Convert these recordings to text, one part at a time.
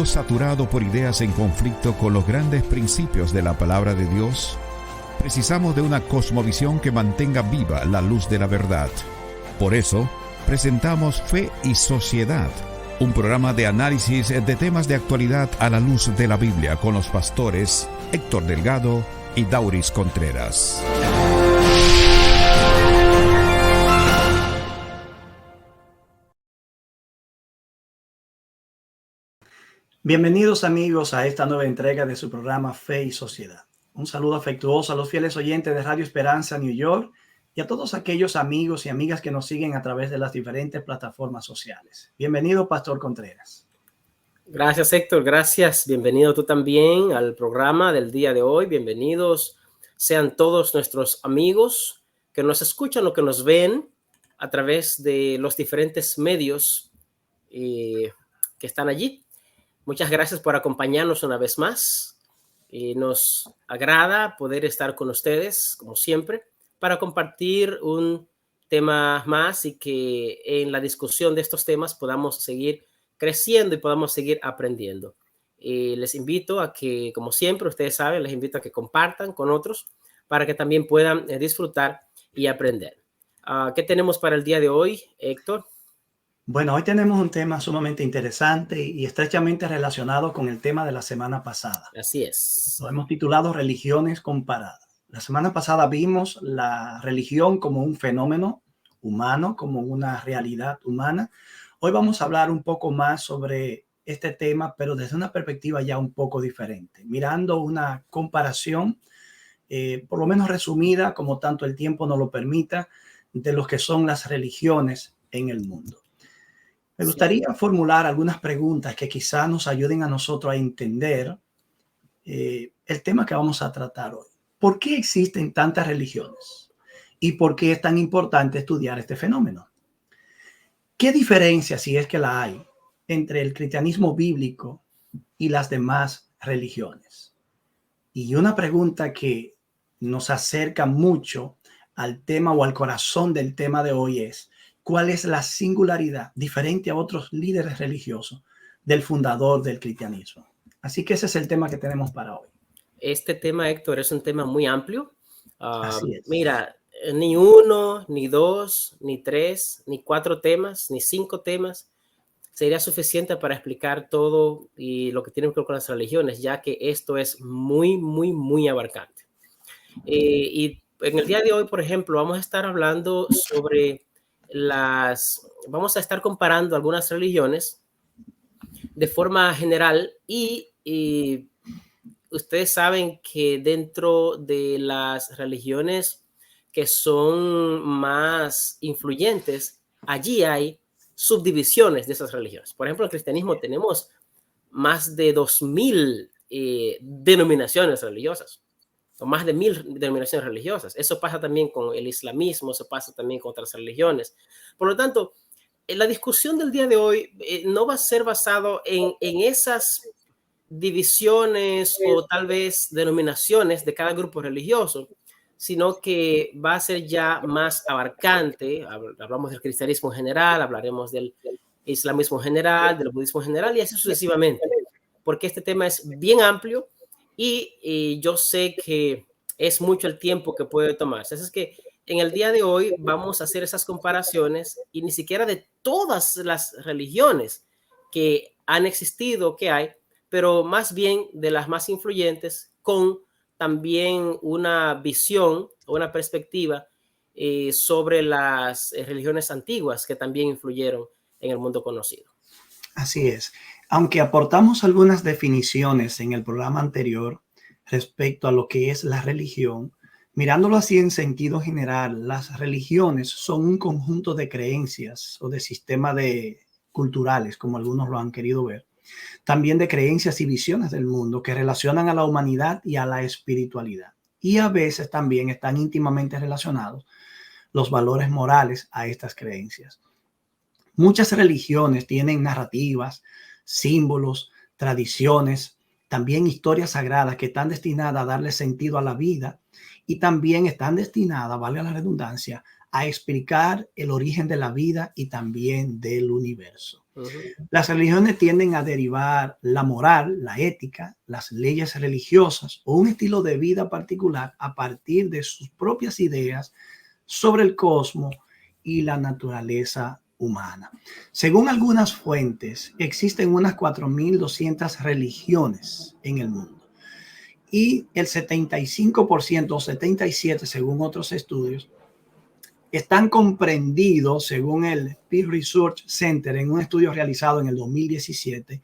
saturado por ideas en conflicto con los grandes principios de la palabra de Dios? Precisamos de una cosmovisión que mantenga viva la luz de la verdad. Por eso, presentamos Fe y Sociedad, un programa de análisis de temas de actualidad a la luz de la Biblia con los pastores Héctor Delgado y Dauris Contreras. Bienvenidos amigos a esta nueva entrega de su programa Fe y Sociedad. Un saludo afectuoso a los fieles oyentes de Radio Esperanza New York y a todos aquellos amigos y amigas que nos siguen a través de las diferentes plataformas sociales. Bienvenido, Pastor Contreras. Gracias, Héctor. Gracias. Bienvenido tú también al programa del día de hoy. Bienvenidos sean todos nuestros amigos que nos escuchan o que nos ven a través de los diferentes medios que están allí. Muchas gracias por acompañarnos una vez más. Nos agrada poder estar con ustedes, como siempre, para compartir un tema más y que en la discusión de estos temas podamos seguir creciendo y podamos seguir aprendiendo. Les invito a que, como siempre, ustedes saben, les invito a que compartan con otros para que también puedan disfrutar y aprender. ¿Qué tenemos para el día de hoy, Héctor? Bueno, hoy tenemos un tema sumamente interesante y estrechamente relacionado con el tema de la semana pasada. Así es. Lo hemos titulado Religiones comparadas. La semana pasada vimos la religión como un fenómeno humano, como una realidad humana. Hoy vamos a hablar un poco más sobre este tema, pero desde una perspectiva ya un poco diferente, mirando una comparación, por lo menos resumida, como tanto el tiempo nos lo permita, de lo que son las religiones en el mundo. Me gustaría formular algunas preguntas que quizás nos ayuden a nosotros a entender el tema que vamos a tratar hoy. ¿Por qué existen tantas religiones? ¿Y por qué es tan importante estudiar este fenómeno? ¿Qué diferencia, si es que la hay, entre el cristianismo bíblico y las demás religiones? Y una pregunta que nos acerca mucho al tema o al corazón del tema de hoy es: ¿cuál es la singularidad diferente a otros líderes religiosos del fundador del cristianismo? Así que ese es el tema que tenemos para hoy. Este tema, Héctor, es un tema muy amplio. Así es. Mira, ni uno, ni dos, ni tres, ni cuatro temas, ni cinco temas sería suficiente para explicar todo y lo que tiene que ver con las religiones, ya que esto es muy, muy, muy abarcante. Y en el día de hoy, por ejemplo, vamos a estar hablando sobre vamos a estar comparando algunas religiones de forma general y ustedes saben que dentro de las religiones que son más influyentes, allí hay subdivisiones de esas religiones. Por ejemplo, en el cristianismo tenemos más de 2000 denominaciones religiosas, o más de 1000 denominaciones religiosas. Eso pasa también con el islamismo, eso pasa también con otras religiones. Por lo tanto, la discusión del día de hoy no va a ser basado en esas divisiones o tal vez denominaciones de cada grupo religioso, sino que va a ser ya más abarcante. Hablamos del cristianismo en general, hablaremos del islamismo en general, del budismo en general y así sucesivamente, porque este tema es bien amplio y yo sé que es mucho el tiempo que puede tomarse. Así es que en el día de hoy vamos a hacer esas comparaciones y ni siquiera de todas las religiones que han existido, que hay, pero más bien de las más influyentes, con también una visión o una perspectiva sobre las religiones antiguas que también influyeron en el mundo conocido. Así es. Aunque aportamos algunas definiciones en el programa anterior respecto a lo que es la religión, mirándolo así en sentido general, las religiones son un conjunto de creencias o de sistemas culturales, como algunos lo han querido ver, también de creencias y visiones del mundo que relacionan a la humanidad y a la espiritualidad. Y a veces también están íntimamente relacionados los valores morales a estas creencias. Muchas religiones tienen narrativas, símbolos, tradiciones, también historias sagradas que están destinadas a darle sentido a la vida y también están destinadas, valga la redundancia, a explicar el origen de la vida y también del universo. Ujú. Las religiones tienden a derivar la moral, la ética, las leyes religiosas o un estilo de vida particular a partir de sus propias ideas sobre el cosmos y la naturaleza humana. Según algunas fuentes, existen unas 4.200 religiones en el mundo y el 75% o 77% según otros estudios están comprendidos, según el Pew Research Center, en un estudio realizado en el 2017,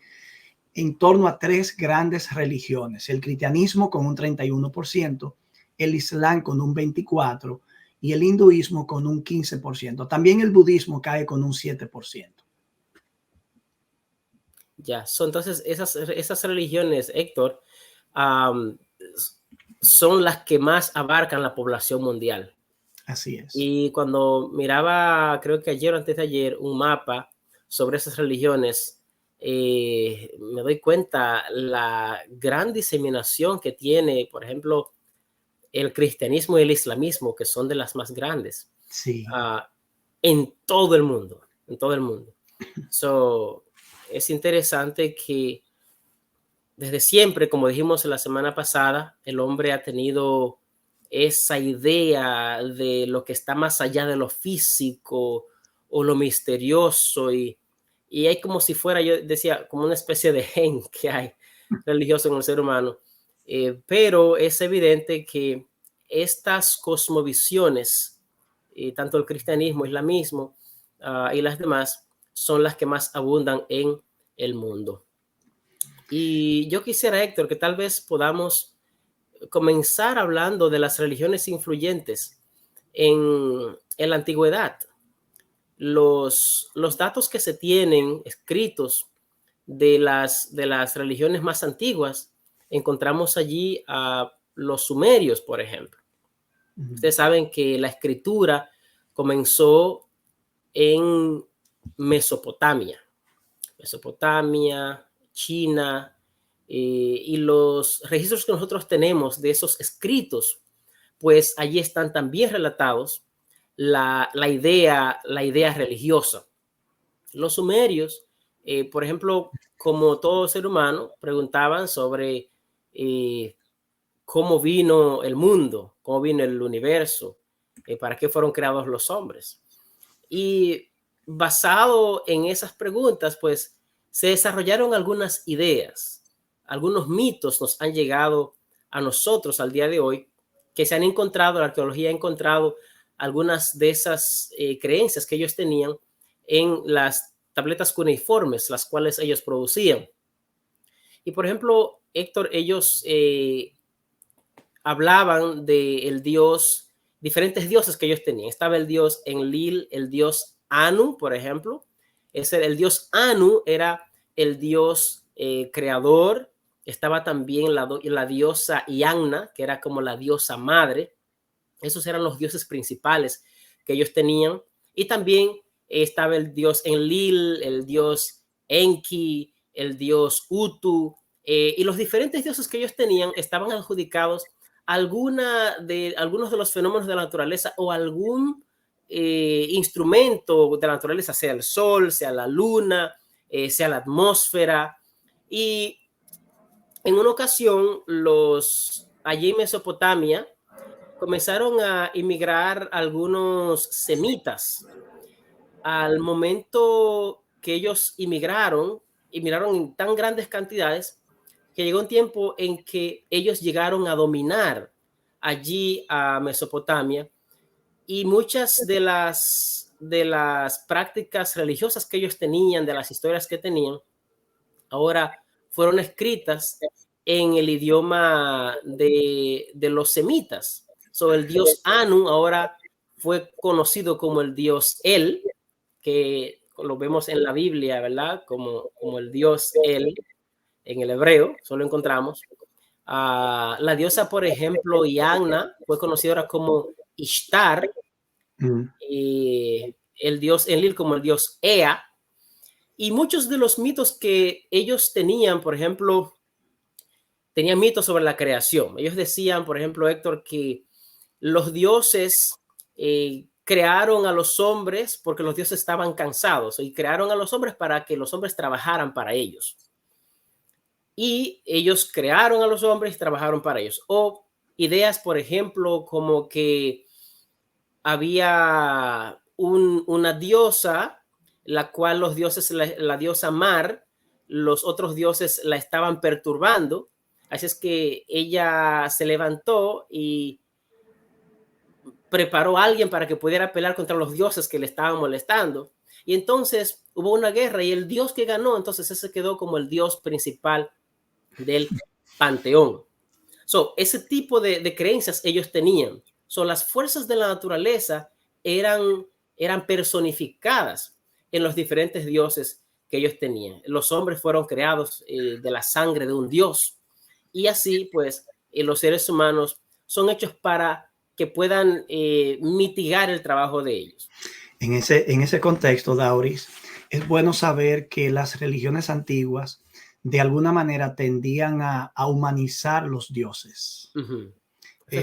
en torno a 3 grandes religiones: el cristianismo con un 31%, el islam con un 24% y el hinduismo con un 15%. También el budismo cae con un 7%. Ya, entonces esas religiones, Héctor, um, son las que más abarcan la población mundial. Así es. Y cuando miraba, creo que ayer o antes de ayer, un mapa sobre esas religiones, me doy cuenta la gran diseminación que tiene, por ejemplo, el cristianismo y el islamismo, que son de las más grandes, Sí. en todo el mundo, en todo el mundo. Es interesante que desde siempre, como dijimos la semana pasada, el hombre ha tenido esa idea de lo que está más allá de lo físico o lo misterioso, y hay como si fuera, yo decía, como una especie de gen que hay religioso en el ser humano. Pero es evidente que estas cosmovisiones, tanto el cristianismo, islamismo y las demás, son las que más abundan en el mundo. Y yo quisiera, Héctor, que tal vez podamos comenzar hablando de las religiones influyentes en la antigüedad. Los datos que se tienen escritos de las religiones más antiguas, encontramos allí a los sumerios, por ejemplo. Ustedes saben que la escritura comenzó en Mesopotamia, China, y los registros que nosotros tenemos de esos escritos, pues allí están también relatados la idea religiosa. Los sumerios, por ejemplo, como todo ser humano, preguntaban sobre cómo vino el mundo, cómo vino el universo, para qué fueron creados los hombres. Y basado en esas preguntas, pues se desarrollaron algunas ideas, algunos mitos nos han llegado a nosotros al día de hoy, que se han encontrado, la arqueología ha encontrado algunas de esas creencias que ellos tenían en las tabletas cuneiformes, las cuales ellos producían. Y por ejemplo, Héctor, ellos hablaban del dios, diferentes dioses que ellos tenían. Estaba el dios Enlil, el dios Anu, por ejemplo. El dios Anu era el dios creador. Estaba también la diosa Ianna, que era como la diosa madre. Esos eran los dioses principales que ellos tenían. Y también estaba el dios Enlil, el dios Enki, el dios Utu, y los diferentes dioses que ellos tenían estaban adjudicados a algunos de los fenómenos de la naturaleza o algún instrumento de la naturaleza, sea el sol, sea la luna, sea la atmósfera. Y en una ocasión, allí en Mesopotamia comenzaron a inmigrar algunos semitas. Al momento que ellos inmigraron en tan grandes cantidades que llegó un tiempo en que ellos llegaron a dominar allí a Mesopotamia, y muchas de las prácticas religiosas que ellos tenían, de las historias que tenían, ahora fueron escritas en el idioma de los semitas. El dios Anu ahora fue conocido como el dios El, que lo vemos en la Biblia, ¿verdad? Como el dios El, en el hebreo, solo encontramos. La diosa, por ejemplo, Ianna, fue conocida ahora como Ishtar, y el dios Enlil como el dios Ea. Y muchos de los mitos que ellos tenían, por ejemplo, tenían mitos sobre la creación. Ellos decían, por ejemplo, Héctor, que los dioses crearon a los hombres porque los dioses estaban cansados y crearon a los hombres para que los hombres trabajaran para ellos. Y ellos crearon a los hombres y trabajaron para ellos. O ideas, por ejemplo, como que había una diosa, la cual los dioses, la diosa Mar, los otros dioses la estaban perturbando. Así es que ella se levantó y preparó a alguien para que pudiera pelear contra los dioses que le estaban molestando. Y entonces hubo una guerra y el dios que ganó, entonces ese quedó como el dios principal del panteón. Ese tipo de creencias ellos tenían. Las fuerzas de la naturaleza eran personificadas en los diferentes dioses que ellos tenían. Los hombres fueron creados de la sangre de un dios. Y así, pues, los seres humanos son hechos para que puedan mitigar el trabajo de ellos. En ese contexto, Dauris, es bueno saber que las religiones antiguas de alguna manera tendían a humanizar los dioses.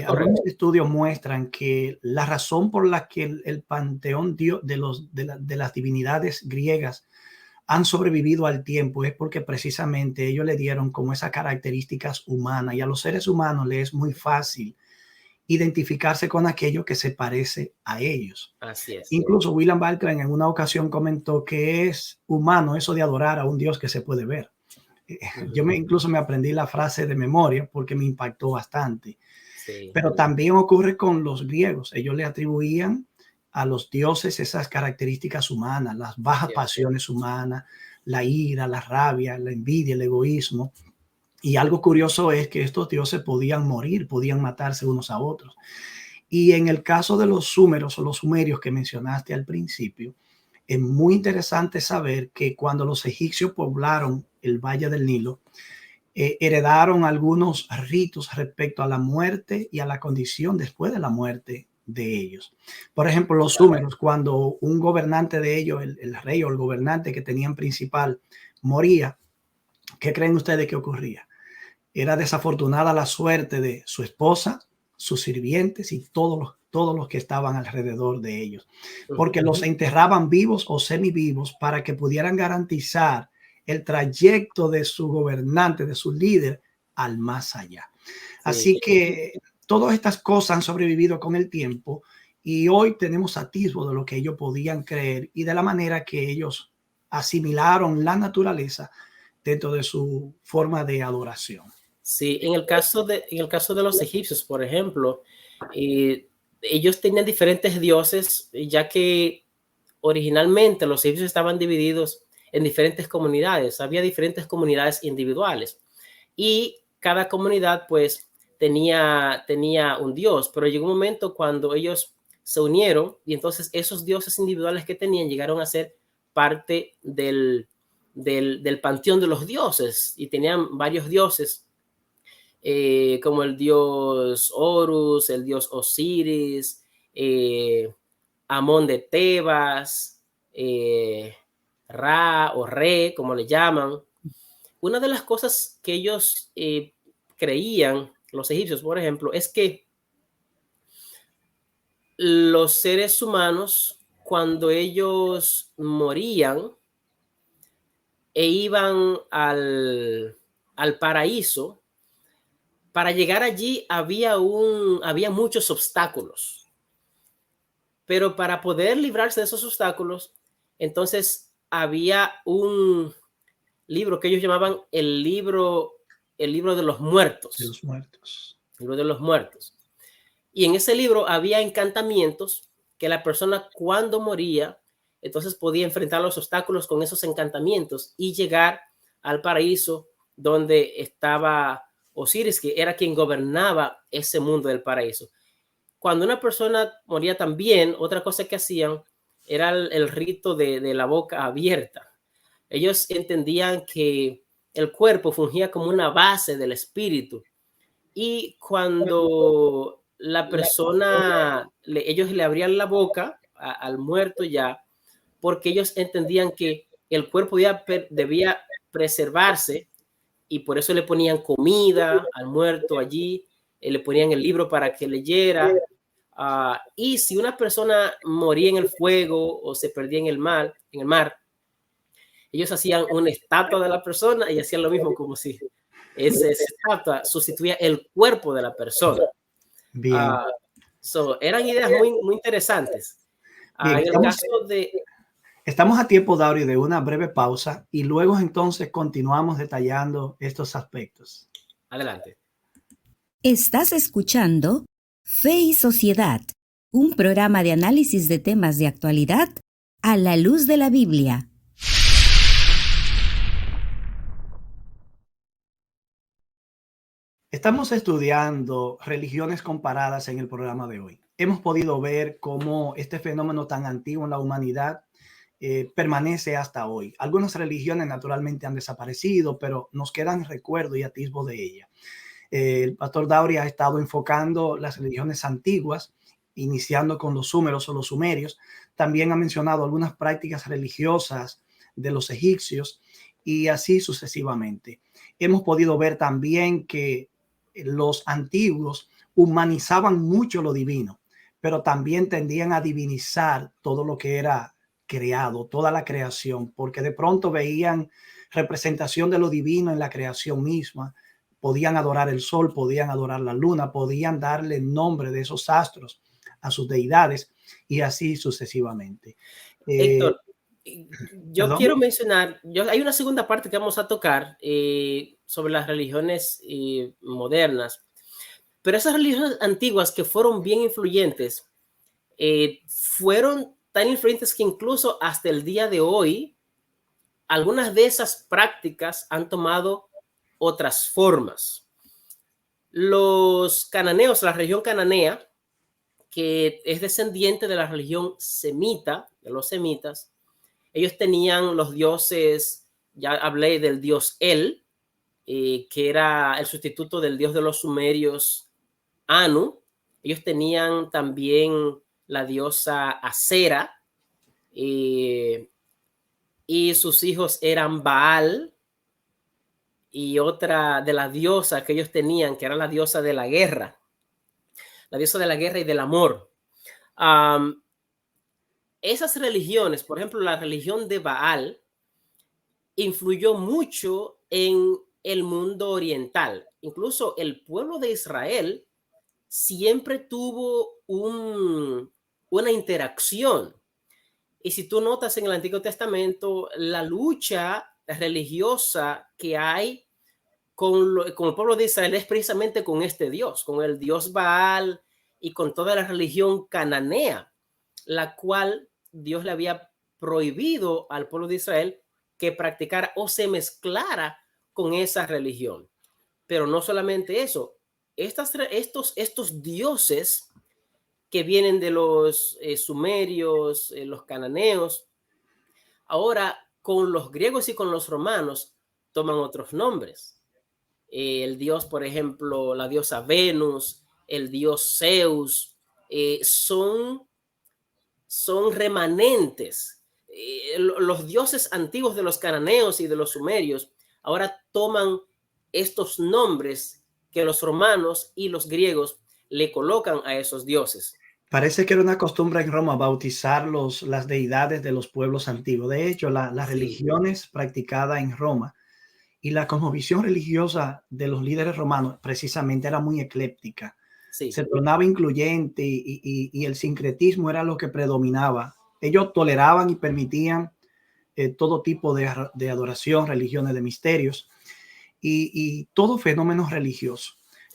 Algunos estudios muestran que la razón por la que el panteón de las divinidades griegas han sobrevivido al tiempo es porque precisamente ellos le dieron como esas características humanas, y a los seres humanos les es muy fácil identificarse con aquello que se parece a ellos. Así es. Incluso William Barclay en una ocasión comentó que es humano eso de adorar a un Dios que se puede ver. Yo incluso me aprendí la frase de memoria porque me impactó bastante. Sí. Pero también ocurre con los griegos. Ellos le atribuían a los dioses esas características humanas, las bajas pasiones humanas, la ira, la rabia, la envidia, el egoísmo. Y algo curioso es que estos dioses podían morir, podían matarse unos a otros. Y en el caso de los súmeros o los sumerios que mencionaste al principio, es muy interesante saber que cuando los egipcios poblaron el Valle del Nilo, heredaron algunos ritos respecto a la muerte y a la condición después de la muerte de ellos. Por ejemplo, los súmeros, cuando un gobernante de ellos, el rey o el gobernante que tenían principal, moría, ¿qué creen ustedes que ocurría? Era desafortunada la suerte de su esposa, sus sirvientes y todos los que estaban alrededor de ellos, porque los enterraban vivos o semivivos para que pudieran garantizar el trayecto de su gobernante, de su líder, al más allá. Así que todas estas cosas han sobrevivido con el tiempo y hoy tenemos atisbo de lo que ellos podían creer y de la manera que ellos asimilaron la naturaleza dentro de su forma de adoración. Sí, en el caso de los egipcios, por ejemplo, ellos tenían diferentes dioses, ya que originalmente los egipcios estaban divididos en diferentes comunidades. Había diferentes comunidades individuales y cada comunidad pues tenía un dios, pero llegó un momento cuando ellos se unieron y entonces esos dioses individuales que tenían llegaron a ser parte del panteón de los dioses y tenían varios dioses. Como el dios Horus, el dios Osiris, Amón de Tebas, Ra o Re, como le llaman. Una de las cosas que ellos creían, los egipcios, por ejemplo, es que los seres humanos, cuando ellos morían e iban al paraíso, para llegar allí había muchos obstáculos, pero para poder librarse de esos obstáculos, entonces había un libro que ellos llamaban el libro de los muertos. De los muertos. El libro de los muertos. Y en ese libro había encantamientos que la persona cuando moría, entonces podía enfrentar los obstáculos con esos encantamientos y llegar al paraíso donde estaba Osiris, que era quien gobernaba ese mundo del paraíso. Cuando una persona moría también, otra cosa que hacían era el rito de la boca abierta. Ellos entendían que el cuerpo fungía como una base del espíritu y cuando la persona, ellos le abrían la boca al muerto ya, porque ellos entendían que el cuerpo debía preservarse y por eso le ponían comida al muerto allí, le ponían el libro para que leyera, Y si una persona moría en el fuego o se perdía en el mar, ellos hacían una estatua de la persona y hacían lo mismo, como si esa estatua sustituía el cuerpo de la persona. Bien, Eran ideas muy, muy interesantes. bien. En el caso de... Estamos a tiempo, Dario, de una breve pausa y luego entonces continuamos detallando estos aspectos. Adelante. Estás escuchando Fe y Sociedad, un programa de análisis de temas de actualidad a la luz de la Biblia. Estamos estudiando religiones comparadas en el programa de hoy. Hemos podido ver cómo este fenómeno tan antiguo en la humanidad permanece hasta hoy. Algunas religiones naturalmente han desaparecido, pero nos quedan recuerdos y atisbos de ellas. El pastor Dauri ha estado enfocando las religiones antiguas, iniciando con los súmeros o los sumerios. También ha mencionado algunas prácticas religiosas de los egipcios y así sucesivamente. Hemos podido ver también que los antiguos humanizaban mucho lo divino, pero también tendían a divinizar todo lo que era creado, toda la creación, porque de pronto veían representación de lo divino en la creación misma. Podían adorar el sol, podían adorar la luna, podían darle nombre de esos astros a sus deidades y así sucesivamente. Héctor, yo ¿Perdón? quiero mencionar, hay una segunda parte que vamos a tocar sobre las religiones modernas, pero esas religiones antiguas que fueron bien influyentes, fueron tan influyentes que incluso hasta el día de hoy, algunas de esas prácticas han tomado otras formas. Los cananeos, la región cananea, que es descendiente de la religión semita, de los semitas, ellos tenían los dioses, ya hablé del dios El, que era el sustituto del dios de los sumerios, Anu. Ellos tenían también la diosa Acera, y sus hijos eran Baal, y otra de las diosas que ellos tenían, que era la diosa de la guerra y del amor. Esas religiones, por ejemplo, la religión de Baal, influyó mucho en el mundo oriental. Incluso el pueblo de Israel siempre tuvo una interacción. Y si tú notas en el Antiguo Testamento, la lucha religiosa que hay con el pueblo de Israel es precisamente con este Dios, con el Dios Baal y con toda la religión cananea, la cual Dios le había prohibido al pueblo de Israel que practicara o se mezclara con esa religión. Pero no solamente eso, estos dioses que vienen de los sumerios, los cananeos, ahora con los griegos y con los romanos toman otros nombres. El dios, por ejemplo, la diosa Venus, el dios Zeus, son remanentes. Los dioses antiguos de los cananeos y de los sumerios ahora toman estos nombres que los romanos y los griegos le colocan a esos dioses. Parece que era una costumbre en Roma bautizar las deidades de los pueblos antiguos. De hecho, las religiones practicadas en Roma y la cosmovisión religiosa de los líderes romanos precisamente era muy ecléptica. Sí. Se tornaba incluyente y el sincretismo era lo que predominaba. Ellos toleraban y permitían todo tipo de adoración, religiones de misterios y todo fenómeno religioso.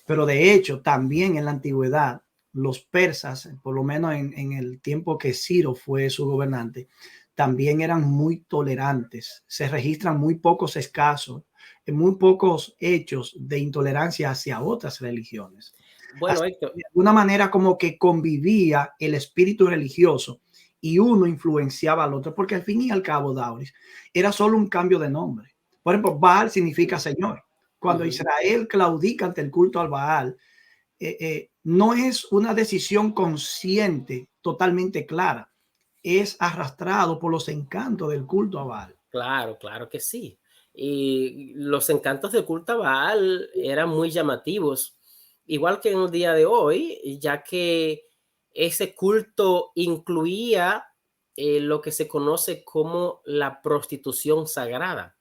Pero de hecho, también en la antigüedad, los persas, por lo menos en el tiempo que Ciro fue su gobernante, también eran muy tolerantes. Se registran muy pocos hechos de intolerancia hacia otras religiones. Bueno, Héctor, de alguna manera como que convivía el espíritu religioso y uno influenciaba al otro, porque al fin y al cabo, Dauris, era solo un cambio de nombre. Por ejemplo, Baal significa Señor. Cuando Israel claudica ante el culto al Baal, no es una decisión consciente, totalmente clara. Es arrastrado por los encantos del culto a Baal. Claro, claro que sí. Y los encantos del culto a Baal eran muy llamativos, igual que en el día de hoy, ya que ese culto incluía lo que se conoce como la prostitución sagrada.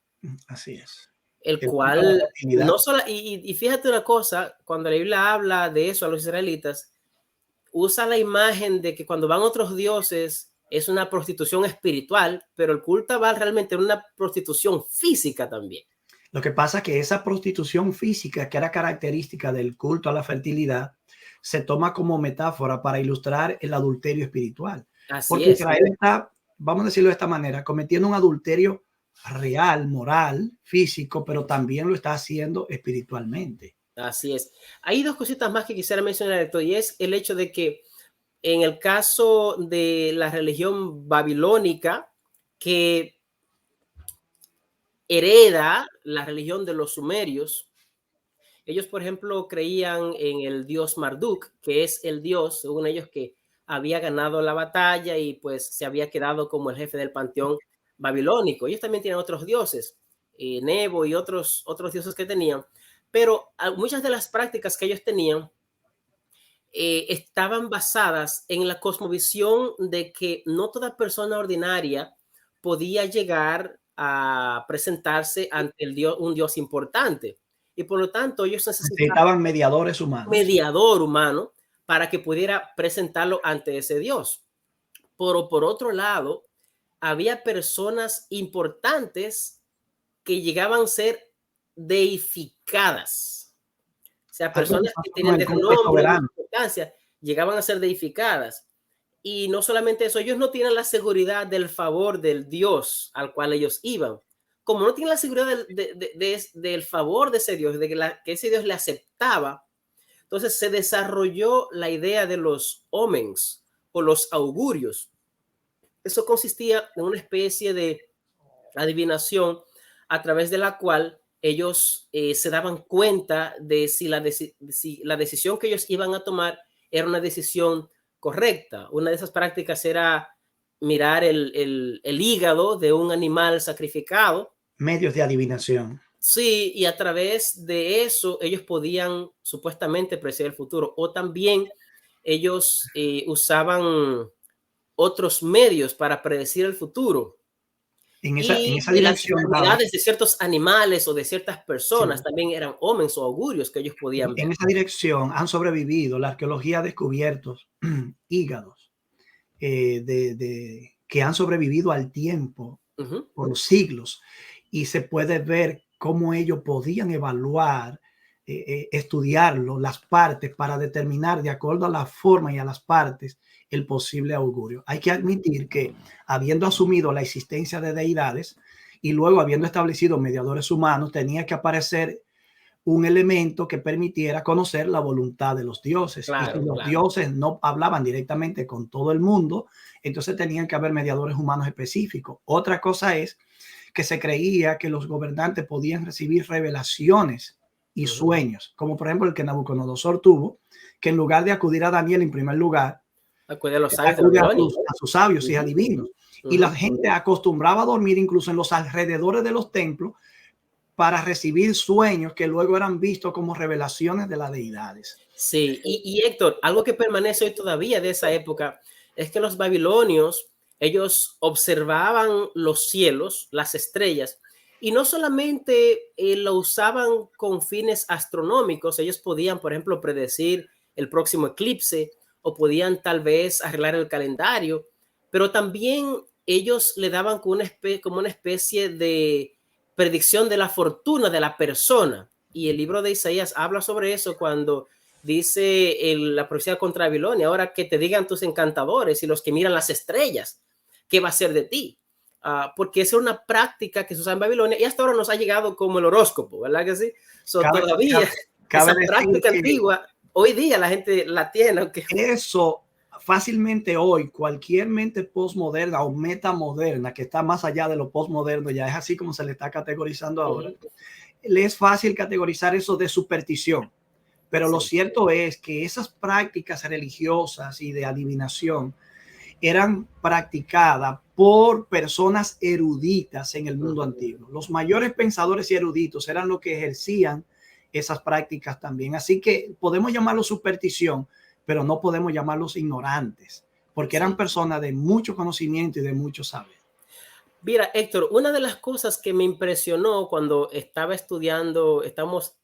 Así es. El El culto a la cual fertilidad. no solo, y fíjate una cosa, cuando la Biblia habla de eso a los israelitas, usa la imagen de que cuando van otros dioses es una prostitución espiritual, pero el culto va realmente a una prostitución física también. Lo que pasa es que esa prostitución física, que era característica del culto a la fertilidad, se toma como metáfora para ilustrar el adulterio espiritual. Así Porque es. Israel está, vamos a decirlo de esta manera, cometiendo un adulterio real, moral, físico, pero también lo está haciendo espiritualmente. Así es. Hay dos cositas más que quisiera mencionar, Héctor, y es el hecho de que en el caso de la religión babilónica, que hereda la religión de los sumerios, ellos, por ejemplo, creían en el dios Marduk, que es el dios, según ellos, que había ganado la batalla y pues se había quedado como el jefe del panteón babilónico. Ellos también tienen otros dioses, Nebo y otros dioses que tenían, pero muchas de las prácticas que ellos tenían estaban basadas en la cosmovisión de que no toda persona ordinaria podía llegar a presentarse ante un dios importante. Y por lo tanto, ellos necesitaban mediadores humanos. Mediador humano para que pudiera presentarlo ante ese dios. Pero por otro lado, había personas importantes que llegaban a ser deificadas. O sea, personas que tenían de nombre y importancia llegaban a ser deificadas. Y no solamente eso, ellos no tienen la seguridad del favor del Dios al cual ellos iban. Como no tienen la seguridad del favor de ese Dios, de que ese Dios le aceptaba, entonces se desarrolló la idea de los omens o los augurios. Eso consistía en una especie de adivinación a través de la cual ellos se daban cuenta de si la decisión que ellos iban a tomar era una decisión correcta. Una de esas prácticas era mirar el hígado de un animal sacrificado. Medios de adivinación. Sí, y a través de eso ellos podían supuestamente predecir el futuro. O también ellos usaban otros medios para predecir el futuro. En esa dirección. Las enfermedades de ciertos animales o de ciertas personas también eran omens o augurios que ellos podían ver. En esa dirección han sobrevivido. La arqueología ha descubierto hígados que han sobrevivido al tiempo por los siglos, y se puede ver cómo ellos podían evaluar, estudiarlo, las partes, para determinar de acuerdo a la forma y a las partes el posible augurio. Hay que admitir que, habiendo asumido la existencia de deidades y luego habiendo establecido mediadores humanos, tenía que aparecer un elemento que permitiera conocer la voluntad de los dioses. Claro, y si los dioses no hablaban directamente con todo el mundo, entonces tenían que haber mediadores humanos específicos. Otra cosa es que se creía que los gobernantes podían recibir revelaciones y sueños, como por ejemplo el que Nabucodonosor tuvo, que en lugar de acudir a Daniel en primer lugar, acude a sus sabios y adivinos. Y la gente acostumbraba a dormir incluso en los alrededores de los templos para recibir sueños que luego eran vistos como revelaciones de las deidades. Sí, y Héctor, algo que permanece hoy todavía de esa época es que los babilonios, ellos observaban los cielos, las estrellas, y no solamente lo usaban con fines astronómicos. Ellos podían, por ejemplo, predecir el próximo eclipse, o podían tal vez arreglar el calendario, pero también ellos le daban como una especie de predicción de la fortuna de la persona. Y el libro de Isaías habla sobre eso cuando dice la profecía contra Babilonia: ahora que te digan tus encantadores y los que miran las estrellas, ¿qué va a ser de ti? Porque esa es una práctica que se usa en Babilonia y hasta ahora nos ha llegado como el horóscopo, ¿verdad que sí? Todavía esa práctica antigua, hoy día la gente la tiene. Aunque eso fácilmente hoy, cualquier mente postmoderna o metamoderna que está más allá de lo postmoderno, ya es así como se le está categorizando ahora, le es fácil categorizar eso de superstición. Pero lo cierto es que esas prácticas religiosas y de adivinación eran practicadas por personas eruditas en el mundo antiguo. Los mayores pensadores y eruditos eran los que ejercían esas prácticas también. Así que podemos llamarlo superstición, pero no podemos llamarlos ignorantes, porque eran personas de mucho conocimiento y de mucho saber. Mira, Héctor, una de las cosas que me impresionó cuando estaba estamos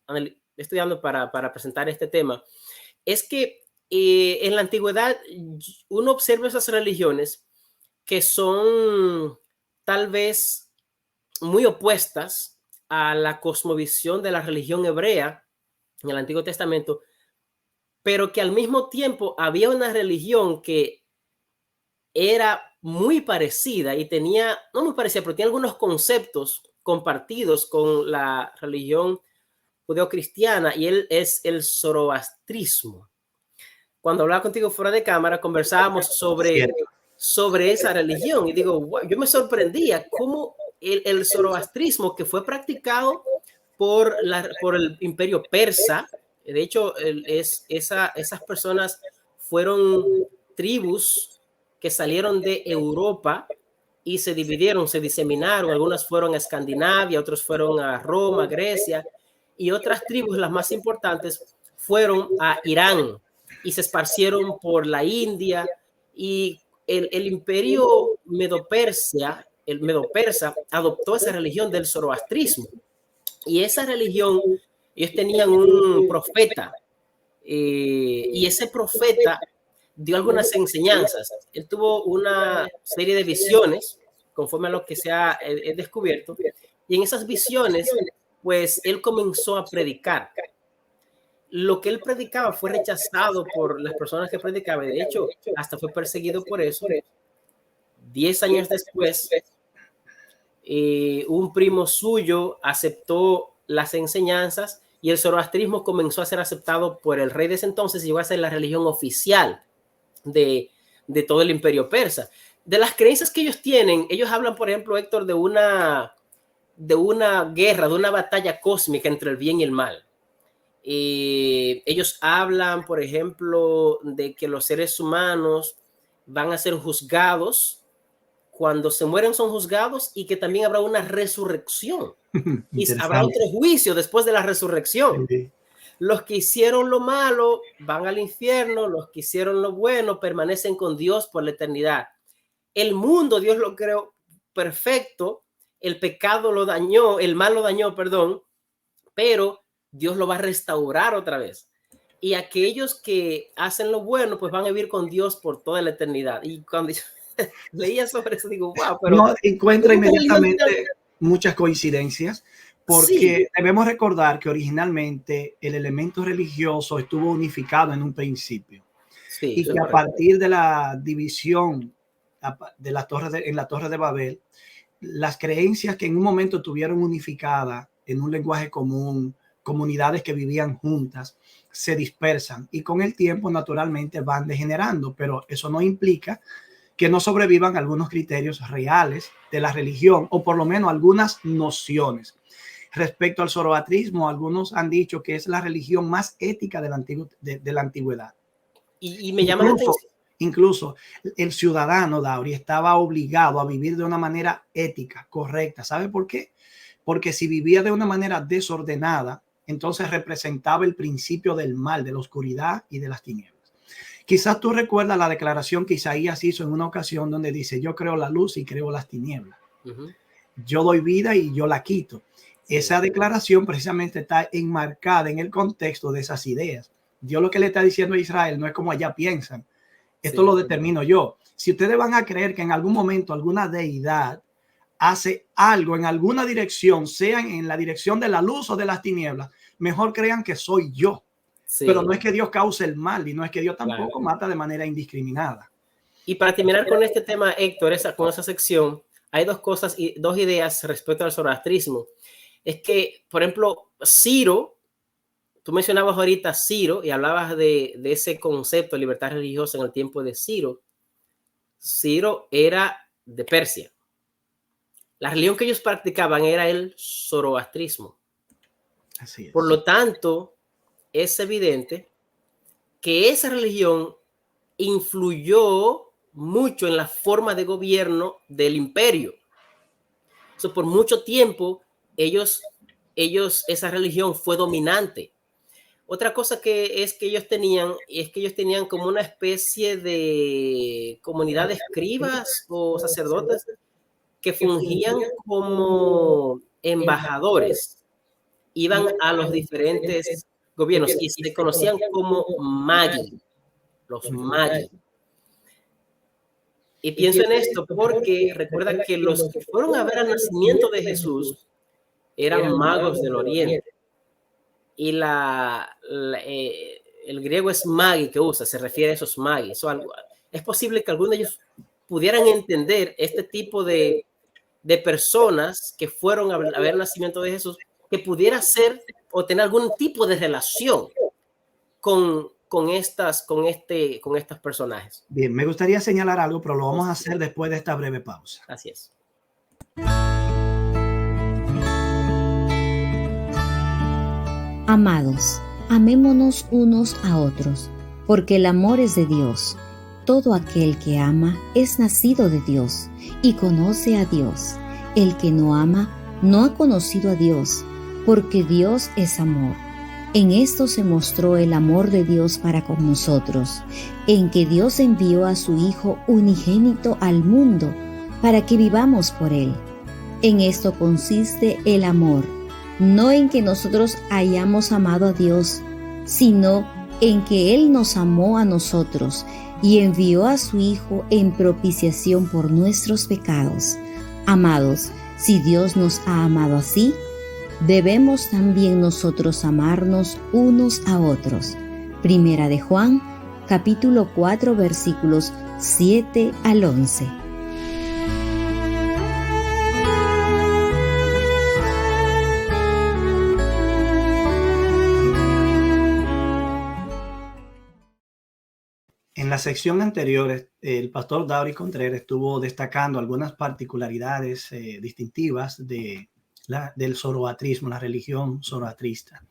estudiando para presentar este tema, es que en la antigüedad uno observa esas religiones que son tal vez muy opuestas a la cosmovisión de la religión hebrea en el Antiguo Testamento, pero que al mismo tiempo había una religión que era muy parecida y tenía, no muy parecida, pero tenía algunos conceptos compartidos con la religión judeocristiana, y él es el zoroastrismo. Cuando hablaba contigo fuera de cámara, conversábamos sobre esa religión y digo, wow, yo me sorprendía cómo el zoroastrismo, que fue practicado por el imperio persa, de hecho, esas personas fueron tribus que salieron de Europa y se dividieron, se diseminaron. Algunas fueron a Escandinavia, otros fueron a Roma, Grecia, y otras tribus, las más importantes, fueron a Irán y se esparcieron por la India. Y el imperio medo-persa adoptó esa religión del zoroastrismo. Y esa religión, ellos tenían un profeta, y ese profeta dio algunas enseñanzas. Él tuvo una serie de visiones, conforme a lo que se ha descubierto, y en esas visiones, pues él comenzó a predicar. Lo que él predicaba fue rechazado por las personas que predicaba, y de hecho, hasta fue perseguido por eso. 10 años después, un primo suyo aceptó las enseñanzas y el zoroastrismo comenzó a ser aceptado por el rey de ese entonces y llegó a ser la religión oficial de todo el imperio persa. De las creencias que ellos tienen, ellos hablan, por ejemplo, Héctor, de una guerra, de una batalla cósmica entre el bien y el mal. Ellos hablan, por ejemplo, de que los seres humanos van a ser juzgados. Cuando se mueren son juzgados, y que también habrá una resurrección. Y habrá otro juicio después de la resurrección. Sí. Los que hicieron lo malo van al infierno, los que hicieron lo bueno permanecen con Dios por la eternidad. El mundo, Dios lo creó perfecto, el pecado lo dañó, el mal lo dañó, perdón, pero Dios lo va a restaurar otra vez. Y aquellos que hacen lo bueno, pues van a vivir con Dios por toda la eternidad. Y cuando leía sobre eso, digo, wow, pero no encuentra inmediatamente muchas coincidencias, porque sí, debemos recordar que originalmente el elemento religioso estuvo unificado en un principio, sí, y que a partir de la división de en la Torre de Babel, las creencias que en un momento estuvieron unificadas en un lenguaje común, comunidades que vivían juntas, se dispersan y con el tiempo naturalmente van degenerando, pero eso no implica que no sobrevivan algunos criterios reales de la religión, o por lo menos algunas nociones. Respecto al zoroastrismo, algunos han dicho que es la religión más ética de la antigüedad. Y me llama la atención. Incluso el ciudadano, Dauri, estaba obligado a vivir de una manera ética, correcta. ¿Sabe por qué? Porque si vivía de una manera desordenada, entonces representaba el principio del mal, de la oscuridad y de las tinieblas. Quizás tú recuerdas la declaración que Isaías hizo en una ocasión donde dice, yo creo la luz y creo las tinieblas. Yo doy vida y yo la quito. Esa declaración precisamente está enmarcada en el contexto de esas ideas. Dios lo que le está diciendo a Israel no es como allá piensan. Esto lo determino yo. Si ustedes van a creer que en algún momento alguna deidad hace algo en alguna dirección, sea en la dirección de la luz o de las tinieblas, mejor crean que soy yo. Sí. Pero no es que Dios cause el mal y no es que Dios tampoco mata de manera indiscriminada. Y para terminar con este tema, Héctor, con esa sección, hay dos ideas respecto al zoroastrismo. Es que, por ejemplo, Ciro, tú mencionabas ahorita Ciro y hablabas de ese concepto de libertad religiosa en el tiempo de Ciro. Ciro era de Persia. La religión que ellos practicaban era el zoroastrismo. Así es. Por lo tanto, es evidente que esa religión influyó mucho en la forma de gobierno del imperio. Por mucho tiempo, esa religión fue dominante. Otra cosa que ellos tenían, es que ellos tenían como una especie de comunidad de escribas o sacerdotes que fungían como embajadores, iban a los diferentes gobiernos y se conocían como magi, los magi. Y pienso en esto porque recuerda que los que fueron a ver el nacimiento de Jesús eran magos del Oriente. Y el griego es magi que usa, se refiere a esos magi. Es posible que algunos de ellos pudieran entender este tipo de personas que fueron a ver el nacimiento de Jesús, que pudiera ser o tener algún tipo de relación con estos personajes. Bien, me gustaría señalar algo, pero lo vamos a hacer después de esta breve pausa. Así es. Amados, amémonos unos a otros, porque el amor es de Dios. Todo aquel que ama es nacido de Dios y conoce a Dios. El que no ama no ha conocido a Dios, porque Dios es amor. En esto se mostró el amor de Dios para con nosotros, en que Dios envió a su Hijo unigénito al mundo para que vivamos por él. En esto consiste el amor, no en que nosotros hayamos amado a Dios, sino en que Él nos amó a nosotros y envió a su Hijo en propiciación por nuestros pecados. Amados, si Dios nos ha amado así, debemos también nosotros amarnos unos a otros. Primera de Juan, capítulo 4, versículos 7 al 11. En la sección anterior, el pastor Daury Contreras estuvo destacando algunas particularidades distintivas del zoroastrismo, la religión zoroastrista,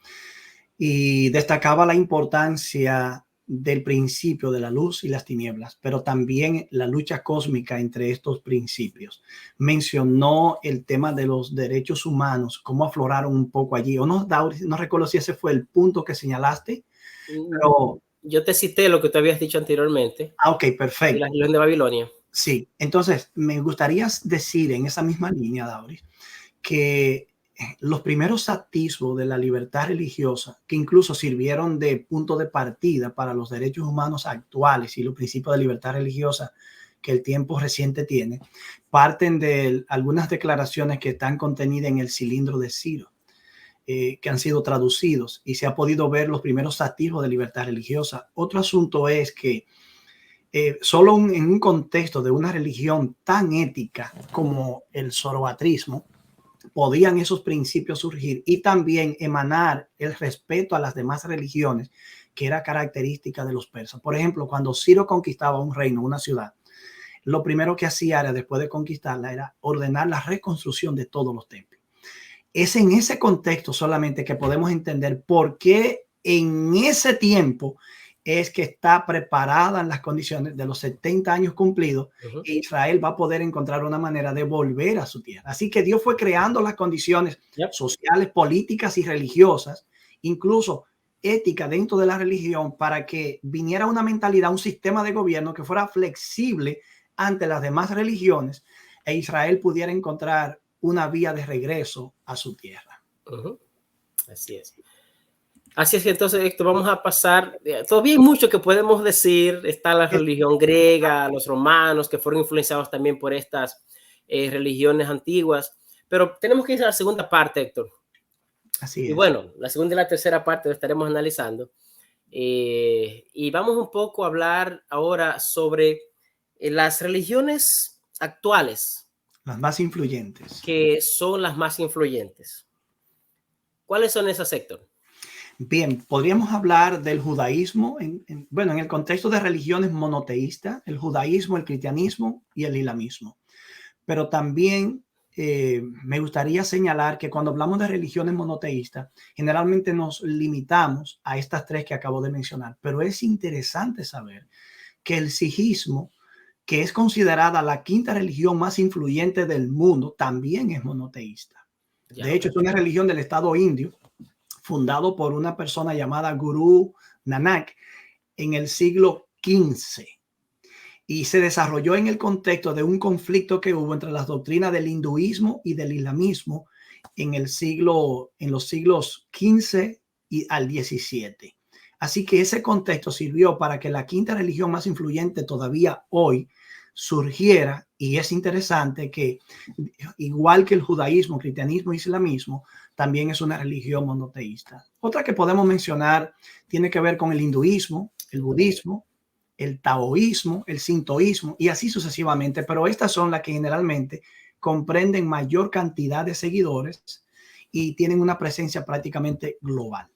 y destacaba la importancia del principio de la luz y las tinieblas, pero también la lucha cósmica entre estos principios. Mencionó el tema de los derechos humanos, cómo afloraron un poco allí. O no, Daury, no recuerdo si ese fue el punto que señalaste, pero... Yo te cité lo que tú habías dicho anteriormente. Ok, perfecto. La religión de Babilonia. Sí, entonces me gustaría decir en esa misma línea, Daury, que los primeros atisbos de la libertad religiosa, que incluso sirvieron de punto de partida para los derechos humanos actuales y los principios de libertad religiosa que el tiempo reciente tiene, parten de algunas declaraciones que están contenidas en el cilindro de Ciro, que han sido traducidos y se ha podido ver los primeros atisbos de libertad religiosa. Otro asunto es que solo en un contexto de una religión tan ética como el zoroastrismo podían esos principios surgir y también emanar el respeto a las demás religiones, que era característica de los persas. Por ejemplo, cuando Ciro conquistaba un reino, una ciudad, lo primero que hacía después de conquistarla era ordenar la reconstrucción de todos los templos. Es en ese contexto solamente que podemos entender por qué en ese tiempo es que está preparada en las condiciones de los 70 años cumplidos, e Israel va a poder encontrar una manera de volver a su tierra. Así que Dios fue creando las condiciones sociales, políticas y religiosas, incluso ética dentro de la religión, para que viniera una mentalidad, un sistema de gobierno que fuera flexible ante las demás religiones e Israel pudiera encontrar una vía de regreso a su tierra. Así es. Así es que entonces, Héctor, vamos a pasar. Todavía hay mucho que podemos decir. Está la religión griega, los romanos, que fueron influenciados también por estas religiones antiguas. Pero tenemos que ir a la segunda parte, Héctor. Así es. Y bueno, la segunda y la tercera parte lo estaremos analizando. Y vamos un poco a hablar ahora sobre las religiones actuales. Las más influyentes. Que son las más influyentes. ¿Cuáles son esas, Héctor? Bien, podríamos hablar del judaísmo, en el contexto de religiones monoteístas, el judaísmo, el cristianismo y el islamismo. Pero también me gustaría señalar que cuando hablamos de religiones monoteístas, generalmente nos limitamos a estas tres que acabo de mencionar. Pero es interesante saber que el sijismo, que es considerada la quinta religión más influyente del mundo, también es monoteísta. De hecho, es una religión del estado indio, fundado por una persona llamada Guru Nanak en el siglo XV. Y se desarrolló en el contexto de un conflicto que hubo entre las doctrinas del hinduismo y del islamismo en los siglos XV y al XVII. Así que ese contexto sirvió para que la quinta religión más influyente todavía hoy surgiera, y es interesante que igual que el judaísmo, cristianismo, islamismo, también es una religión monoteísta. Otra que podemos mencionar tiene que ver con el hinduismo, el budismo, el taoísmo, el sintoísmo y así sucesivamente, pero estas son las que generalmente comprenden mayor cantidad de seguidores y tienen una presencia prácticamente global.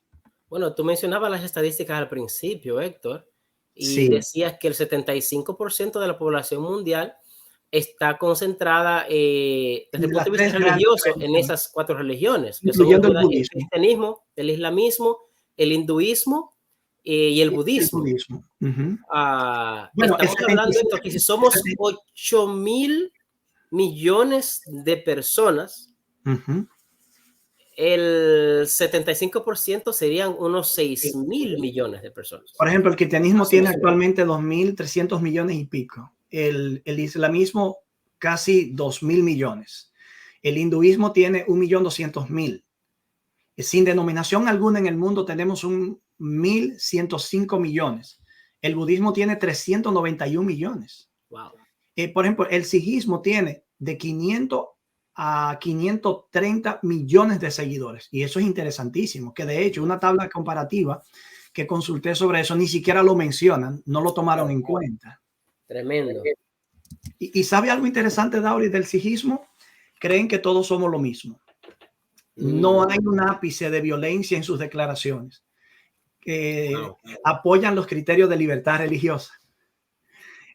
Bueno, tú mencionabas las estadísticas al principio, Héctor, y Sí. decías que el 75% de la población mundial está concentrada desde el punto de vista religioso en esas 4 religiones, que son el cristianismo, el islamismo, el hinduismo y el budismo. Bueno, estamos hablando de que si somos 8.000 millones de personas, el 75% serían unos 6.000 millones de personas. Por ejemplo, el cristianismo tiene actualmente 2.300 millones y pico. El islamismo casi 2.000 millones. El hinduismo tiene 1.200.000. Sin denominación alguna en el mundo tenemos 1.105 millones. El budismo tiene 391 millones. Wow. Por ejemplo, el sijismo tiene de 500 a 530 millones de seguidores. Y eso es interesantísimo, que de hecho una tabla comparativa que consulté sobre eso ni siquiera lo mencionan, no lo tomaron en cuenta. Tremendo. ¿Y sabe algo interesante, Dauri, del sijismo? Creen que todos somos lo mismo. No hay un ápice de violencia en sus declaraciones. Apoyan los criterios de libertad religiosa,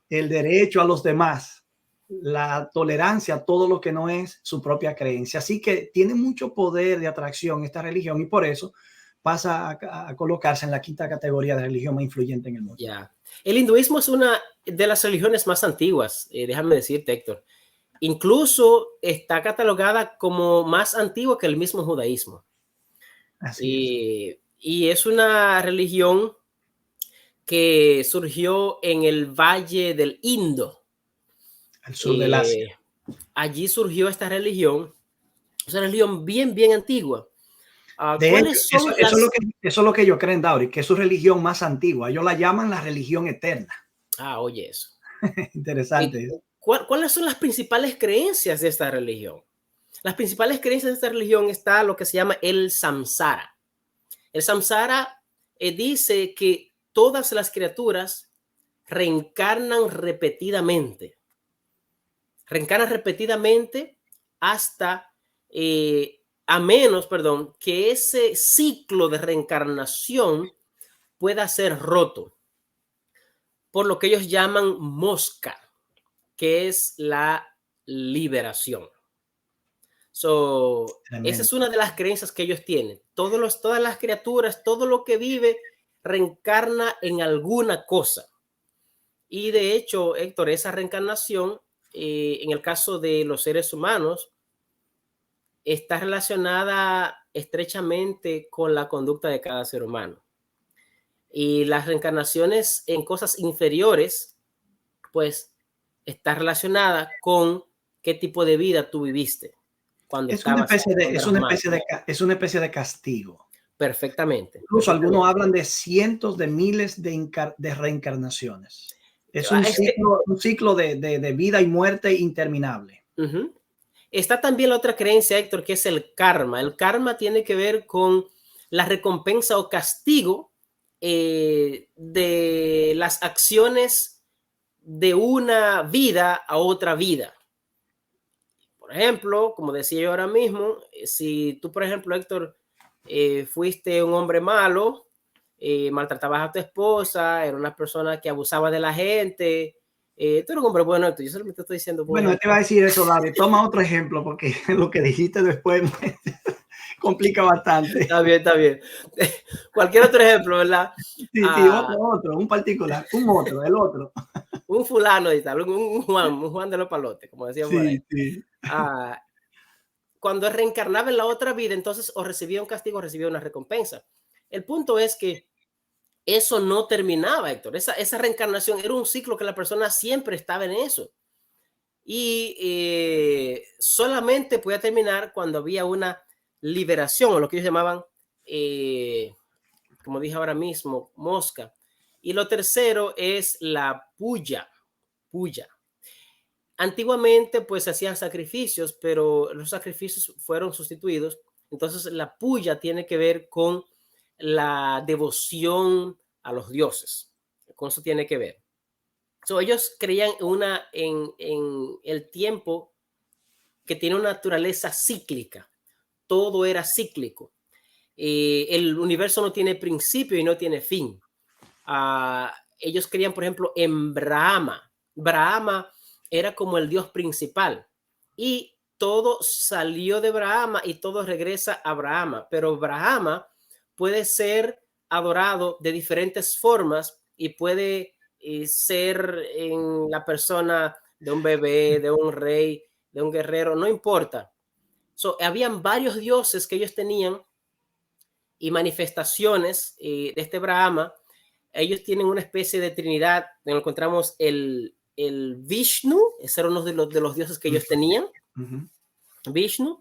el derecho a los demás, la tolerancia a todo lo que no es su propia creencia. Así que tiene mucho poder de atracción esta religión y por eso pasa a colocarse en la quinta categoría de religión más influyente en el mundo. Yeah. El hinduismo es una de las religiones más antiguas, déjame decirte, Héctor. Incluso está catalogada como más antigua que el mismo judaísmo. Y es una religión que surgió en el Valle del Indo, al sur del Asia. Allí surgió esta religión, es una religión bien antigua. De hecho, eso es lo que ellos creen, Dauri, que es su religión más antigua. Ellos la llaman la religión eterna. Oye eso. Interesante. ¿Cuáles son las principales creencias de esta religión? Las principales creencias de esta religión está lo que se llama el samsara. El samsara dice que todas las criaturas reencarnan repetidamente. Hasta a menos, que ese ciclo de reencarnación pueda ser roto por lo que ellos llaman mosca, que es la liberación. Esa es una de las creencias que ellos tienen. Todas las criaturas, todo lo que vive, reencarna en alguna cosa. Y de hecho, Héctor, esa reencarnación, en el caso de los seres humanos, está relacionada estrechamente con la conducta de cada ser humano. Y las reencarnaciones en cosas inferiores, pues, está relacionada con qué tipo de vida tú viviste. Es una especie de castigo. Perfectamente. Incluso algunos hablan de cientos de miles de reencarnaciones. Es un ciclo de vida y muerte interminable. Está también la otra creencia, Héctor, que es el karma. El karma tiene que ver con la recompensa o castigo de las acciones de una vida a otra vida. Por ejemplo, como decía yo ahora mismo, si tú, por ejemplo, Héctor, fuiste un hombre malo, maltratabas a tu esposa, era una persona que abusaba de la gente, tú eres un hombre bueno, Héctor, yo solamente estoy diciendo... Bueno, te iba a decir eso, David. Toma otro ejemplo, porque lo que dijiste después complica bastante. Está bien. Cualquier otro ejemplo, ¿verdad? Sí, otro, un particular, el otro. Un fulano y tal, un Juan de los palotes, como decíamos. Sí. cuando reencarnaba en la otra vida, entonces o recibía un castigo o recibía una recompensa. El punto es que eso no terminaba, Héctor. Esa reencarnación era un ciclo que la persona siempre estaba en eso. Y solamente podía terminar cuando había una liberación, o lo que ellos llamaban, como dije ahora mismo, mosca. Y lo tercero es la puya. Antiguamente pues se hacían sacrificios, pero los sacrificios fueron sustituidos. Entonces la puya tiene que ver con la devoción a los dioses. Con eso tiene que ver. So, ellos creían en el tiempo que tiene una naturaleza cíclica. Todo era cíclico. El universo no tiene principio y no tiene fin. Ellos creían, por ejemplo, en Brahma. Brahma era como el dios principal y todo salió de Brahma y todo regresa a Brahma, pero Brahma puede ser adorado de diferentes formas y puede ser en la persona de un bebé, de un rey, de un guerrero, no importa. Habían varios dioses que ellos tenían y manifestaciones de este Brahma. Ellos tienen una especie de trinidad, donde encontramos el Vishnu, ese era uno de los dioses que ellos tenían, Vishnu.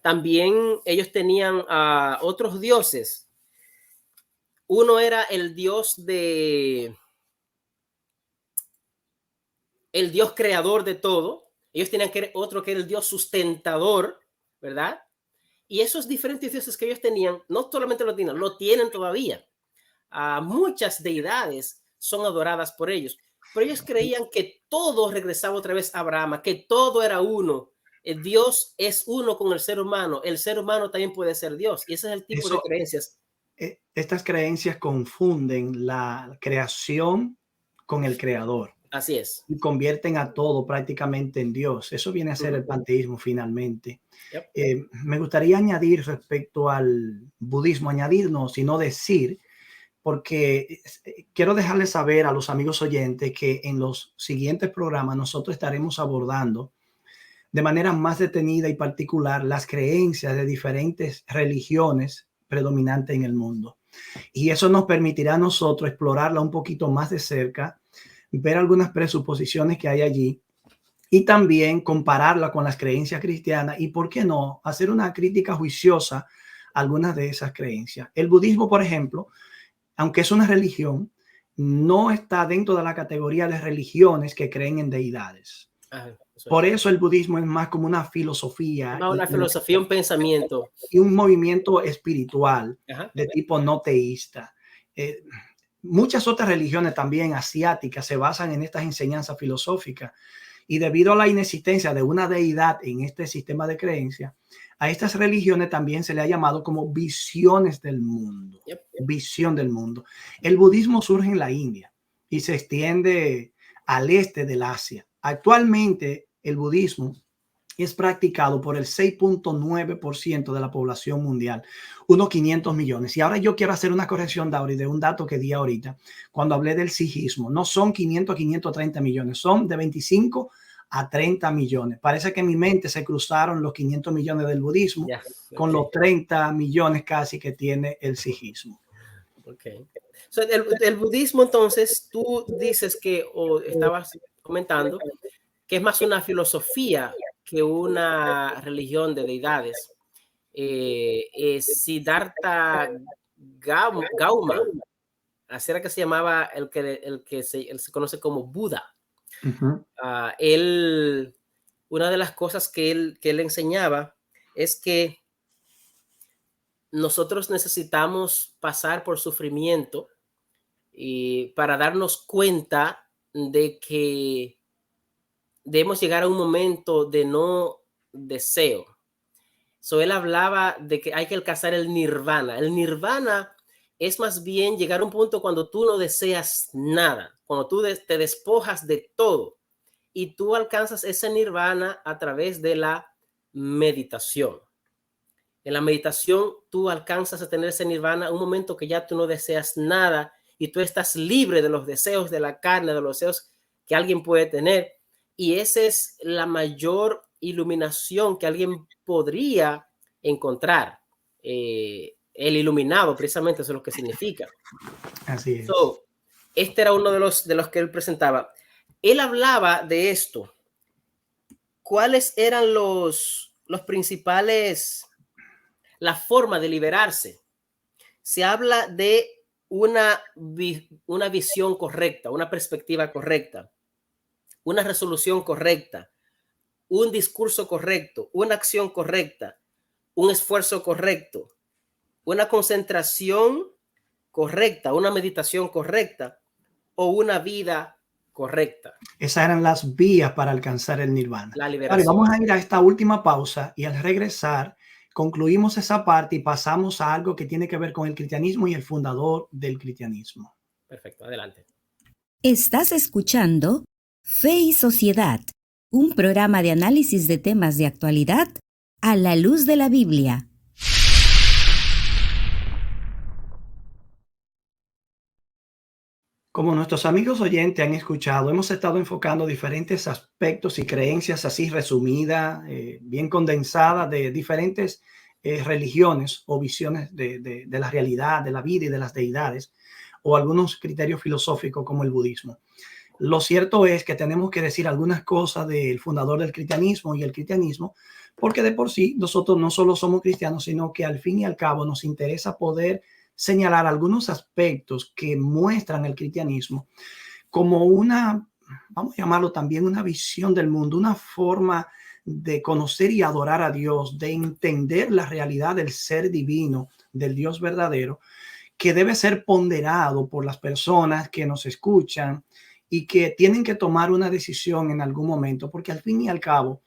También ellos tenían otros dioses. Uno era el dios creador de todo. Ellos tenían otro que era el dios sustentador, ¿verdad? Y esos diferentes dioses que ellos tenían, no solamente lo tienen todavía. Muchas deidades son adoradas por ellos, pero ellos creían que todo regresaba otra vez a Brahma, que todo era uno. Dios es uno con el ser humano también puede ser Dios, y ese es el tipo de creencias. Estas creencias confunden la creación con el creador. Así es. Y convierten a todo prácticamente en Dios. Eso viene a ser el panteísmo finalmente. Yep. Me gustaría añadir respecto al budismo, no, sino decir, porque quiero dejarles saber a los amigos oyentes que en los siguientes programas nosotros estaremos abordando de manera más detenida y particular las creencias de diferentes religiones predominantes en el mundo. Y eso nos permitirá a nosotros explorarla un poquito más de cerca, ver algunas presuposiciones que hay allí y también compararla con las creencias cristianas y, ¿por qué no?, hacer una crítica juiciosa a algunas de esas creencias. El budismo, por ejemplo, aunque es una religión, no está dentro de la categoría de religiones que creen en deidades. Por eso el budismo es más como una filosofía. Una filosofía, un pensamiento. Y un movimiento espiritual de tipo no teísta. Muchas otras religiones también asiáticas se basan en estas enseñanzas filosóficas. Y debido a la inexistencia de una deidad en este sistema de creencia, a estas religiones también se le ha llamado como visiones del mundo. Visión del mundo. El budismo surge en la India y se extiende al este del Asia. Actualmente el budismo es practicado por el 6.9% de la población mundial, unos 500 millones. Y ahora yo quiero hacer una corrección, Dauri, de un dato que di ahorita, cuando hablé del sijismo. No son 530 millones, son de 25 a 30 millones. Parece que en mi mente se cruzaron los 500 millones del budismo con los 30 millones casi que tiene el sijismo. El budismo, entonces, tú dices que, o estabas comentando, que es más una filosofía que una religión de deidades. Siddhartha Gautama, así era que se llamaba el que se conoce como Buda. Una de las cosas que él enseñaba es que nosotros necesitamos pasar por sufrimiento para darnos cuenta de que debemos llegar a un momento de no deseo. Él hablaba de que hay que alcanzar el nirvana. El nirvana es más bien llegar a un punto cuando tú no deseas nada, cuando tú te despojas de todo y tú alcanzas ese nirvana a través de la meditación. En la meditación tú alcanzas a tener ese nirvana, un momento que ya tú no deseas nada y tú estás libre de los deseos de la carne, de los deseos que alguien puede tener. Y esa es la mayor iluminación que alguien podría encontrar. El iluminado, precisamente, eso es lo que significa. Así es. Este era uno de los que él presentaba. Él hablaba de esto. ¿Cuáles eran los principales, la forma de liberarse? Se habla de una visión correcta, una perspectiva correcta, una resolución correcta, un discurso correcto, una acción correcta, un esfuerzo correcto, una concentración correcta, una meditación correcta o una vida correcta. Esas eran las vías para alcanzar el nirvana. La liberación. Vale, vamos a ir a esta última pausa y al regresar concluimos esa parte y pasamos a algo que tiene que ver con el cristianismo y el fundador del cristianismo. Perfecto, adelante. Estás escuchando Fe y Sociedad, un programa de análisis de temas de actualidad a la luz de la Biblia. Como nuestros amigos oyentes han escuchado, hemos estado enfocando diferentes aspectos y creencias así resumidas, bien condensadas de diferentes religiones o visiones de la realidad, de la vida y de las deidades, o algunos criterios filosóficos como el budismo. Lo cierto es que tenemos que decir algunas cosas del fundador del cristianismo y el cristianismo, porque de por sí nosotros no solo somos cristianos, sino que al fin y al cabo nos interesa poder señalar algunos aspectos que muestran el cristianismo como una, vamos a llamarlo también una visión del mundo, una forma de conocer y adorar a Dios, de entender la realidad del ser divino, del Dios verdadero, que debe ser ponderado por las personas que nos escuchan y que tienen que tomar una decisión en algún momento, porque al fin y al cabo,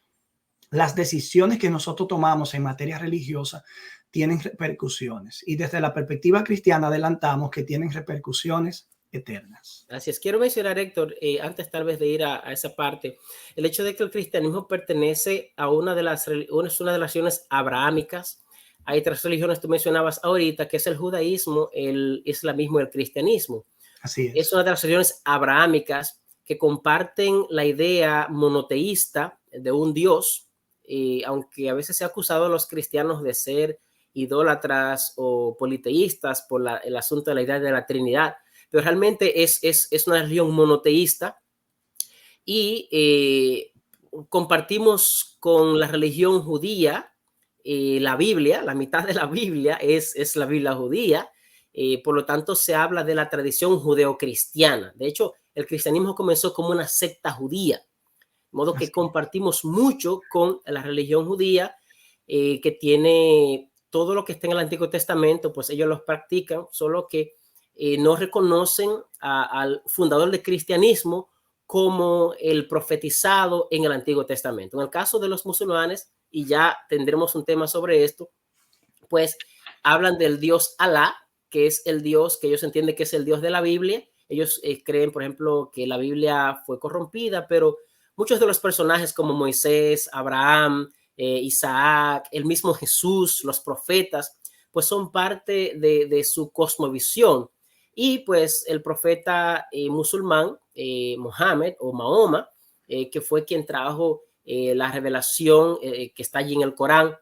las decisiones que nosotros tomamos en materia religiosa tienen repercusiones, y desde la perspectiva cristiana adelantamos que tienen repercusiones eternas. Así es. Quiero mencionar, Héctor, antes tal vez de ir a esa parte, el hecho de que el cristianismo pertenece a una de las religiones abrahámicas. Hay 3 religiones, tú mencionabas ahorita, que es el judaísmo, el islamismo y el cristianismo. Así es. Es una de las religiones abrahámicas que comparten la idea monoteísta de un Dios, aunque a veces se ha acusado a los cristianos de ser idólatras o politeístas por el asunto de la idea de la Trinidad, pero realmente es una religión monoteísta y compartimos con la religión judía la Biblia, la mitad de la Biblia es la Biblia judía, por lo tanto se habla de la tradición judeocristiana. De hecho, el cristianismo comenzó como una secta judía, de modo que compartimos mucho con la religión judía, que tiene todo lo que está en el Antiguo Testamento, pues ellos los practican, solo que no reconocen al fundador del cristianismo como el profetizado en el Antiguo Testamento. En el caso de los musulmanes, y ya tendremos un tema sobre esto, pues hablan del Dios Alá, que es el Dios que ellos entienden que es el Dios de la Biblia. Ellos creen, por ejemplo, que la Biblia fue corrompida, pero muchos de los personajes como Moisés, Abraham, Isaac, el mismo Jesús, los profetas, pues son parte de su cosmovisión. Y pues el profeta musulmán, Mohammed o Mahoma, que fue quien trajo la revelación que está allí en el Corán,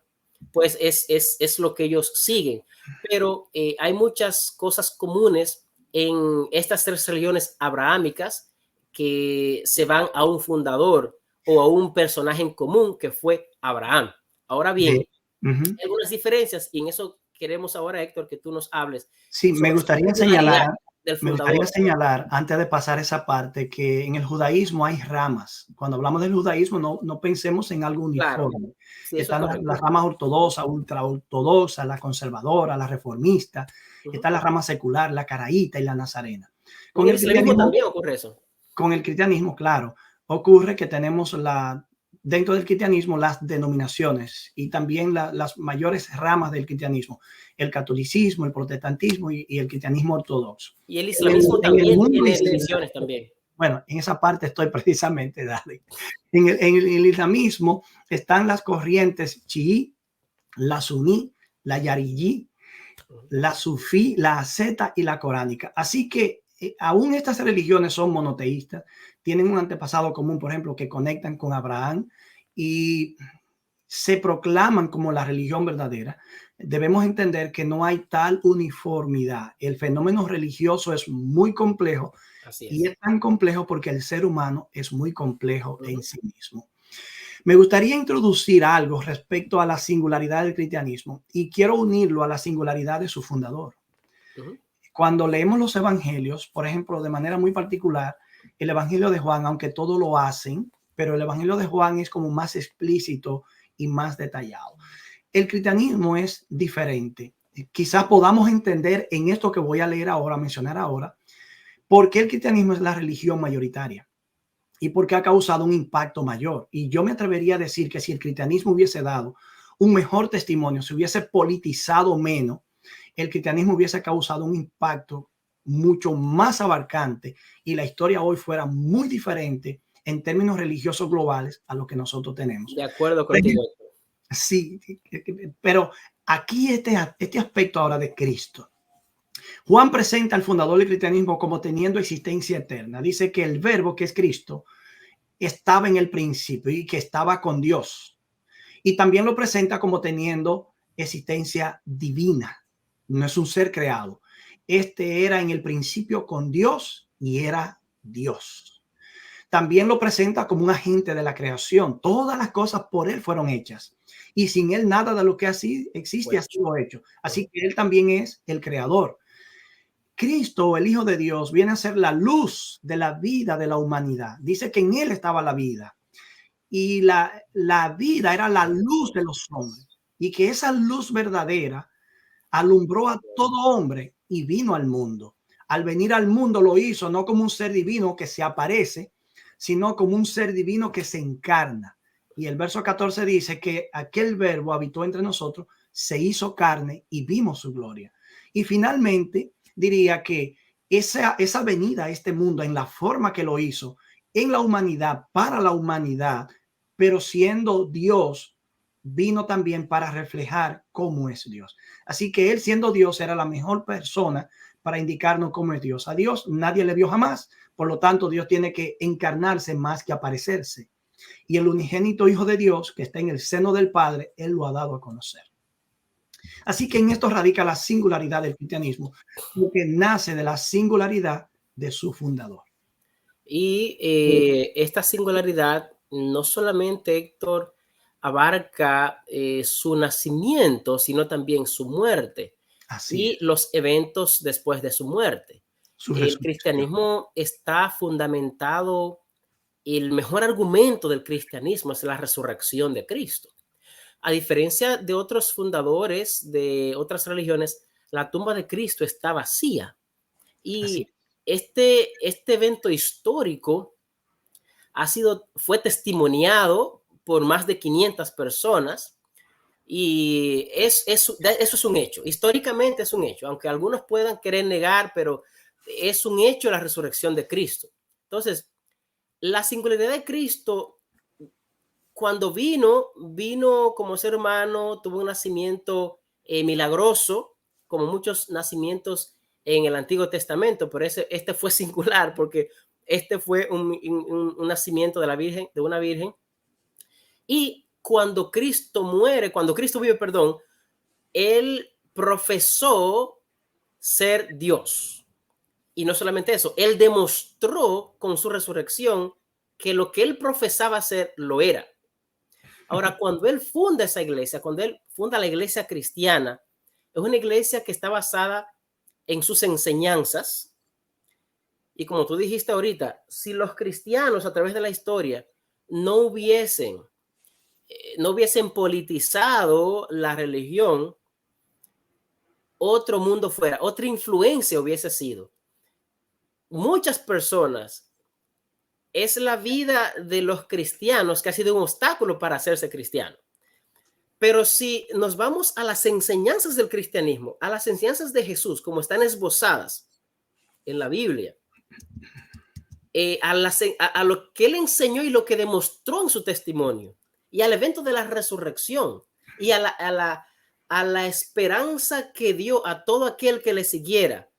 pues es lo que ellos siguen. Pero hay muchas cosas comunes en estas 3 religiones abrahámicas que se van a un fundador o a un personaje en común que fue Abraham. Ahora bien, hay algunas diferencias y en eso queremos ahora, Héctor, que tú nos hables. Sí, me gustaría señalar antes de pasar esa parte que en el judaísmo hay ramas. Cuando hablamos del judaísmo no pensemos en algo uniforme. Claro. Sí, están las ramas ortodoxas, ultraortodoxas, la conservadora, la reformista, está la rama secular, la caraíta y la nazarena. Con el cristianismo también ocurre eso. Con el cristianismo, claro, ocurre que tenemos dentro del cristianismo las denominaciones y también las mayores ramas del cristianismo, el catolicismo, el protestantismo y el cristianismo ortodoxo. Y el islamismo también tiene divisiones también. Bueno, en esa parte estoy precisamente, Dale. En el islamismo están las corrientes chií, la suní, la yariyí, la sufí, la asceta y la coránica. Así que aún estas religiones son monoteístas, tienen un antepasado común, por ejemplo, que conectan con Abraham y se proclaman como la religión verdadera, debemos entender que no hay tal uniformidad. El fenómeno religioso es muy complejo. Así Y es. es tan complejo porque el ser humano es muy complejo en sí mismo. Me gustaría introducir algo respecto a la singularidad del cristianismo y quiero unirlo a la singularidad de su fundador. Cuando leemos los evangelios, por ejemplo, de manera muy particular, el evangelio de Juan, aunque todo lo hacen, pero el evangelio de Juan es como más explícito y más detallado. El cristianismo es diferente. Quizás podamos entender en esto que voy a leer ahora, mencionar ahora, por qué el cristianismo es la religión mayoritaria y por qué ha causado un impacto mayor. Y yo me atrevería a decir que si el cristianismo hubiese dado un mejor testimonio, se hubiese politizado menos, el cristianismo hubiese causado un impacto mucho más abarcante y la historia hoy fuera muy diferente en términos religiosos globales a lo que nosotros tenemos. De acuerdo contigo. Sí, pero aquí este aspecto ahora de Cristo. Juan presenta al fundador del cristianismo como teniendo existencia eterna. Dice que el verbo, que es Cristo, estaba en el principio y que estaba con Dios. Y también lo presenta como teniendo existencia divina. No es un ser creado. Este era en el principio con Dios y era Dios. También lo presenta como un agente de la creación. Todas las cosas por él fueron hechas. Y sin él nada de lo que así existe ha sido hecho. Así que él también es el creador. Cristo, el Hijo de Dios, viene a ser la luz de la vida de la humanidad. Dice que en él estaba la vida y la vida era la luz de los hombres y que esa luz verdadera alumbró a todo hombre y vino al mundo. Al venir al mundo lo hizo no como un ser divino que se aparece, sino como un ser divino que se encarna. Y el verso 14 dice que aquel verbo habitó entre nosotros, se hizo carne y vimos su gloria. Y finalmente diría que esa venida a este mundo en la forma que lo hizo, en la humanidad, para la humanidad, pero siendo Dios, vino también para reflejar cómo es Dios. Así que él, siendo Dios, era la mejor persona para indicarnos cómo es Dios. A Dios nadie le vio jamás, por lo tanto Dios tiene que encarnarse más que aparecerse. Y el unigénito Hijo de Dios, que está en el seno del Padre, él lo ha dado a conocer. Así que en esto radica la singularidad del cristianismo, porque nace de la singularidad de su fundador. Y esta singularidad no solamente, Héctor, abarca su nacimiento, sino también su muerte. Así y los eventos después de su muerte. El cristianismo está fundamentado, el mejor argumento del cristianismo es la resurrección de Cristo. A diferencia de otros fundadores de otras religiones, la tumba de Cristo está vacía. Y este evento histórico fue testimoniado por más de 500 personas y eso es un hecho. Históricamente es un hecho, aunque algunos puedan querer negar, pero es un hecho la resurrección de Cristo. Entonces, la singularidad de Cristo, cuando vino como ser humano, tuvo un nacimiento milagroso, como muchos nacimientos en el Antiguo Testamento, pero este fue singular porque este fue un nacimiento de una virgen. Y cuando Cristo vive, él profesó ser Dios. Y no solamente eso, él demostró con su resurrección que lo que él profesaba ser lo era. Ahora, cuando él funda esa iglesia, cuando él funda la iglesia cristiana, es una iglesia que está basada en sus enseñanzas. Y como tú dijiste ahorita, si los cristianos a través de la historia no hubiesen politizado la religión, otro mundo fuera, otra influencia hubiese sido. Muchas personas, es la vida de los cristianos que ha sido un obstáculo para hacerse cristiano. Pero si nos vamos a las enseñanzas del cristianismo, a las enseñanzas de Jesús, como están esbozadas en la Biblia, a lo que él enseñó y lo que demostró en su testimonio, y al evento de la resurrección, y a la esperanza que dio a todo aquel que le siguiera,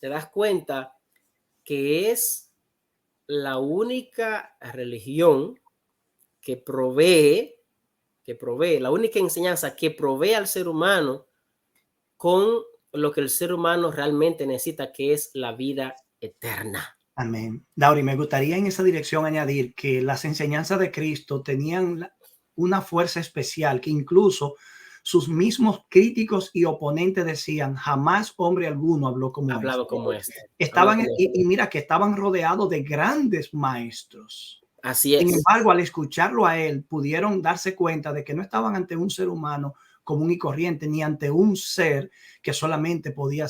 te das cuenta que es la única religión que provee, la única enseñanza que provee al ser humano con lo que el ser humano realmente necesita, que es la vida eterna. Amén. Dauri, me gustaría en esa dirección añadir que las enseñanzas de Cristo tenían una fuerza especial, que incluso sus mismos críticos y oponentes decían, jamás hombre alguno habló como este. Y mira que estaban rodeados de grandes maestros. Así es. Sin embargo, al escucharlo a él, pudieron darse cuenta de que no estaban ante un ser humano común y corriente, ni ante un ser que solamente podía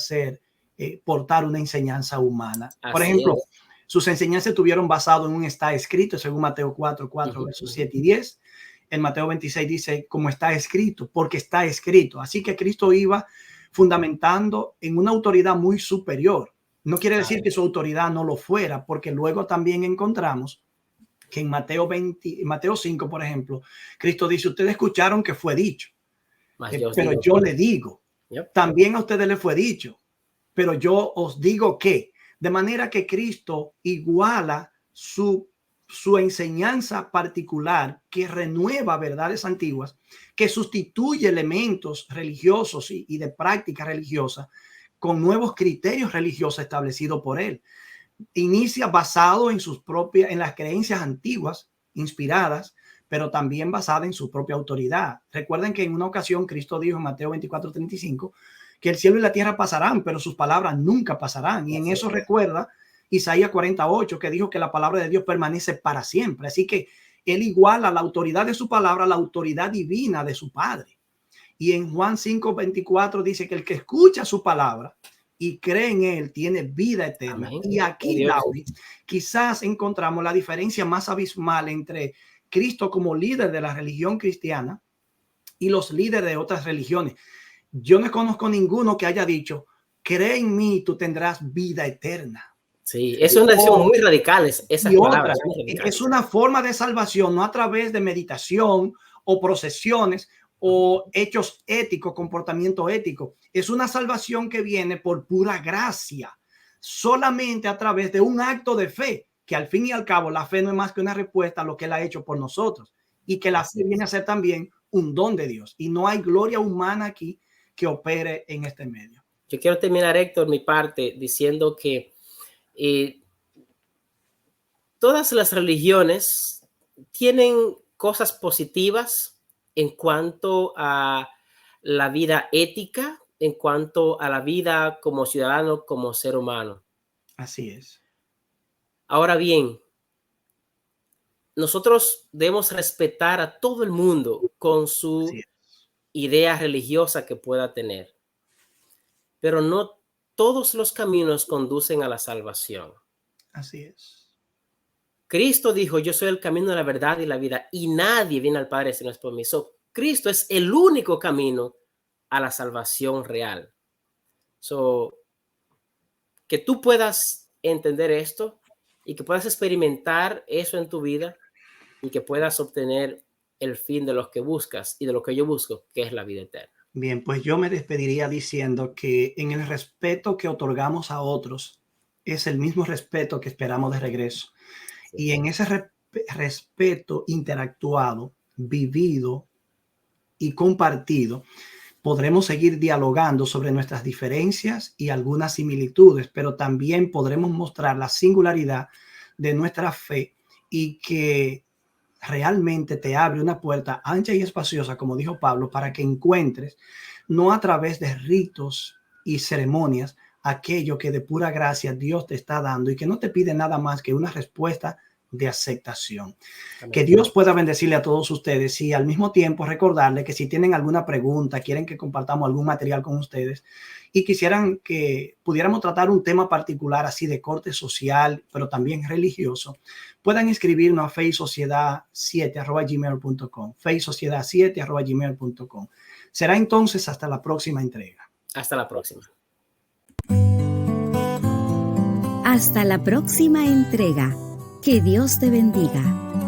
portar una enseñanza humana. Por ejemplo, sus enseñanzas estuvieron basadas en un está escrito, según Mateo 4, versos 7 y 10. En Mateo 26 dice, como está escrito, porque está escrito. Así que Cristo iba fundamentando en una autoridad muy superior. No quiere decir que su autoridad no lo fuera, porque luego también encontramos que en Mateo 5, por ejemplo, Cristo dice, ustedes escucharon que fue dicho, pero yo le digo, también a ustedes les fue dicho, pero yo os digo que, de manera que Cristo iguala su enseñanza particular, que renueva verdades antiguas, que sustituye elementos religiosos y de práctica religiosa con nuevos criterios religiosos establecidos por él. Inicia basado en las creencias antiguas, inspiradas, pero también basada en su propia autoridad. Recuerden que en una ocasión Cristo dijo en Mateo 24:35 que el cielo y la tierra pasarán, pero sus palabras nunca pasarán. Y en eso recuerda Isaías 48, que dijo que la palabra de Dios permanece para siempre. Así que él iguala la autoridad de su palabra a la autoridad divina de su Padre. Y en Juan 5:24 dice que el que escucha su palabra y cree en él tiene vida eterna. Amén. Y aquí, David, quizás encontramos la diferencia más abismal entre Cristo como líder de la religión cristiana y los líderes de otras religiones. Yo no conozco ninguno que haya dicho, cree en mí, tú tendrás vida eterna. Sí, es una decisión muy radical. Es una forma de salvación, no a través de meditación o procesiones o hechos éticos, comportamiento ético. Es una salvación que viene por pura gracia, solamente a través de un acto de fe, que al fin y al cabo la fe no es más que una respuesta a lo que él ha hecho por nosotros, y que la fe viene a ser también un don de Dios, y no hay gloria humana aquí que opere en este medio. Yo quiero terminar, Héctor, mi parte diciendo que todas las religiones tienen cosas positivas en cuanto a la vida ética, en cuanto a la vida como ciudadano, como ser humano. Así es. Ahora bien, nosotros debemos respetar a todo el mundo con su idea religiosa que pueda tener, pero no todos los caminos conducen a la salvación. Así es. Cristo dijo, yo soy el camino, la verdad y la vida, y nadie viene al Padre si no es por mí. Cristo es el único camino a la salvación real. Que tú puedas entender esto y que puedas experimentar eso en tu vida y que puedas obtener el fin de lo que buscas y de lo que yo busco, que es la vida eterna. Bien, pues yo me despediría diciendo que en el respeto que otorgamos a otros es el mismo respeto que esperamos de regreso. Sí. Y en ese respeto interactuado, vivido y compartido, podremos seguir dialogando sobre nuestras diferencias y algunas similitudes, pero también podremos mostrar la singularidad de nuestra fe y que realmente te abre una puerta ancha y espaciosa, como dijo Pablo, para que encuentres, no a través de ritos y ceremonias, aquello que de pura gracia Dios te está dando y que no te pide nada más que una respuesta de aceptación. Amén. Que Dios pueda bendecirle a todos ustedes y al mismo tiempo recordarle que si tienen alguna pregunta, quieren que compartamos algún material con ustedes y quisieran que pudiéramos tratar un tema particular así de corte social, pero también religioso, puedan escribirnos a feysociedad7@gmail.com, feysociedad7@gmail.com. Será entonces hasta la próxima entrega. Hasta la próxima. Hasta la próxima entrega. Que Dios te bendiga.